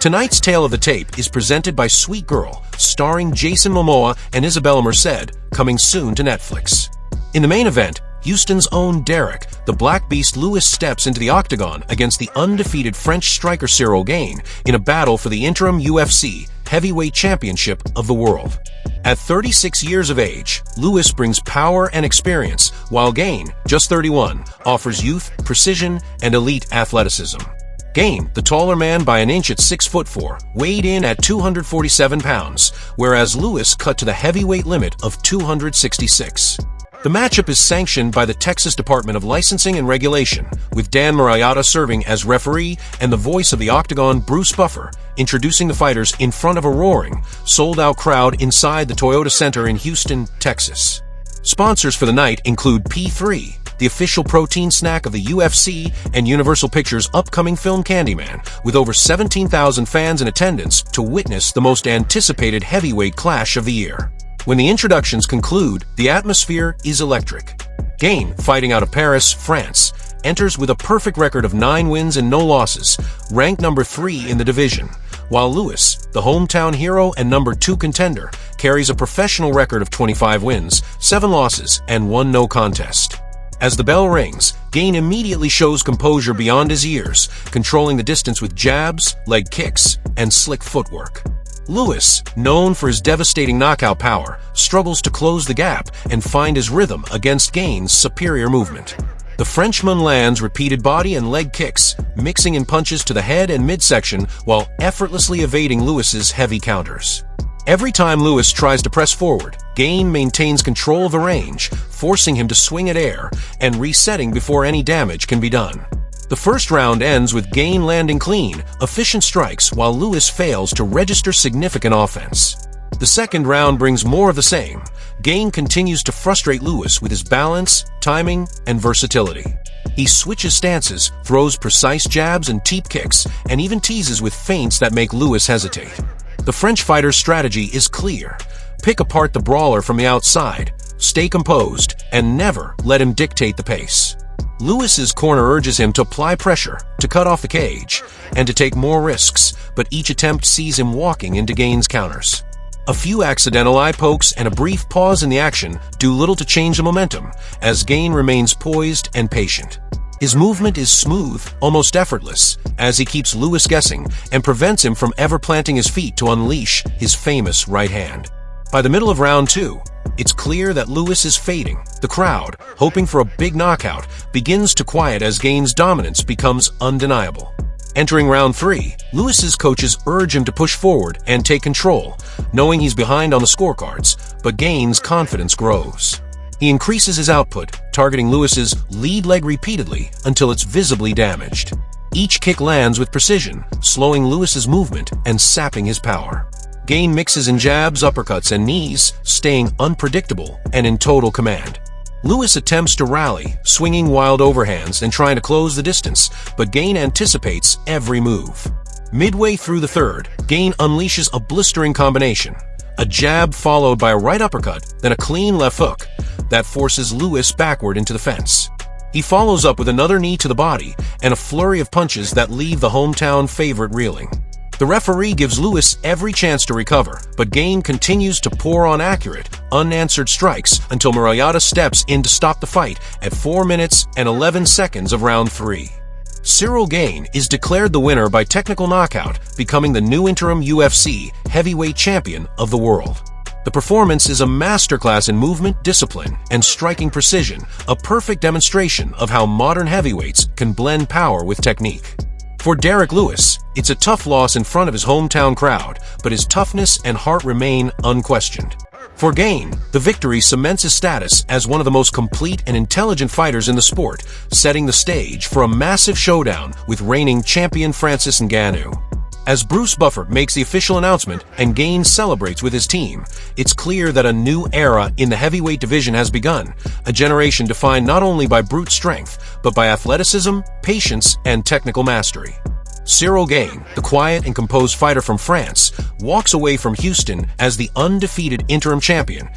Tonight's Tale of the Tape is presented by Sweet Girl, starring Jason Momoa and Isabella Merced, coming soon to Netflix. In the main event, Houston's own Derrick, the Black Beast Lewis, steps into the octagon against the undefeated French striker Ciryl Gane in a battle for the interim UFC heavyweight championship of the world. At 36 years of age, Lewis brings power and experience, while Gane, just 31, offers youth, precision, and elite athleticism. Gane, the taller man by an inch at 6'4", weighed in at 247 pounds, whereas Lewis cut to the heavyweight limit of 266. The matchup is sanctioned by the Texas Department of Licensing and Regulation, with Dan Marayotta serving as referee and the voice of the Octagon, Bruce Buffer, introducing the fighters in front of a roaring, sold-out crowd inside the Toyota Center in Houston, Texas. Sponsors for the night include P3, the official protein snack of the UFC, and Universal Pictures' upcoming film Candyman, with over 17,000 fans in attendance to witness the most anticipated heavyweight clash of the year. When the introductions conclude, the atmosphere is electric. Gane, fighting out of Paris, France, enters with a perfect record of 9 wins and no losses, ranked number 3 in the division, while Lewis, the hometown hero and number 2 contender, carries a professional record of 25 wins, 7 losses, and 1 no contest. As the bell rings, Gane immediately shows composure beyond his years, controlling the distance with jabs, leg kicks, and slick footwork. Lewis, known for his devastating knockout power, struggles to close the gap and find his rhythm against Gane's superior movement. The Frenchman lands repeated body and leg kicks, mixing in punches to the head and midsection while effortlessly evading Lewis's heavy counters. Every time Lewis tries to press forward, Gane maintains control of the range, forcing him to swing at air and resetting before any damage can be done. The first round ends with Gane landing clean, efficient strikes while Lewis fails to register significant offense. The second round brings more of the same. Gane continues to frustrate Lewis with his balance, timing, and versatility. He switches stances, throws precise jabs and teep kicks, and even teases with feints that make Lewis hesitate. The French fighter's strategy is clear. Pick apart the brawler from the outside, stay composed, and never let him dictate the pace. Lewis's corner urges him to apply pressure, to cut off the cage, and to take more risks, but each attempt sees him walking into Gane's counters. A few accidental eye pokes and a brief pause in the action do little to change the momentum, as Gane remains poised and patient. His movement is smooth, almost effortless, as he keeps Lewis guessing and prevents him from ever planting his feet to unleash his famous right hand. By the middle of round 2, it's clear that Lewis is fading. The crowd, hoping for a big knockout, begins to quiet as Gane's dominance becomes undeniable. Entering round 3, Lewis's coaches urge him to push forward and take control, knowing he's behind on the scorecards, but Gane's confidence grows. He increases his output, targeting Lewis's lead leg repeatedly until it's visibly damaged. Each kick lands with precision, slowing Lewis's movement and sapping his power. Gane mixes in jabs, uppercuts, and knees, staying unpredictable and in total command. Lewis attempts to rally, swinging wild overhands and trying to close the distance, but Gane anticipates every move. Midway through the third, Gane unleashes a blistering combination. A jab followed by a right uppercut, then a clean left hook that forces Lewis backward into the fence. He follows up with another knee to the body and a flurry of punches that leave the hometown favorite reeling. The referee gives Lewis every chance to recover, but Gane continues to pour on accurate, unanswered strikes until Marayotta steps in to stop the fight at 4 minutes and 11 seconds of round 3. Ciryl Gane is declared the winner by technical knockout, becoming the new interim UFC heavyweight champion of the world. The performance is a masterclass in movement, discipline, and striking precision, a perfect demonstration of how modern heavyweights can blend power with technique. For Derrick Lewis, it's a tough loss in front of his hometown crowd, but his toughness and heart remain unquestioned. For Gane, the victory cements his status as one of the most complete and intelligent fighters in the sport, setting the stage for a massive showdown with reigning champion Francis Ngannou. As Bruce Buffer makes the official announcement and Gane celebrates with his team, it's clear that a new era in the heavyweight division has begun, a generation defined not only by brute strength, but by athleticism, patience, and technical mastery. Ciryl Gane, the quiet and composed fighter from France, walks away from Houston as the undefeated interim champion,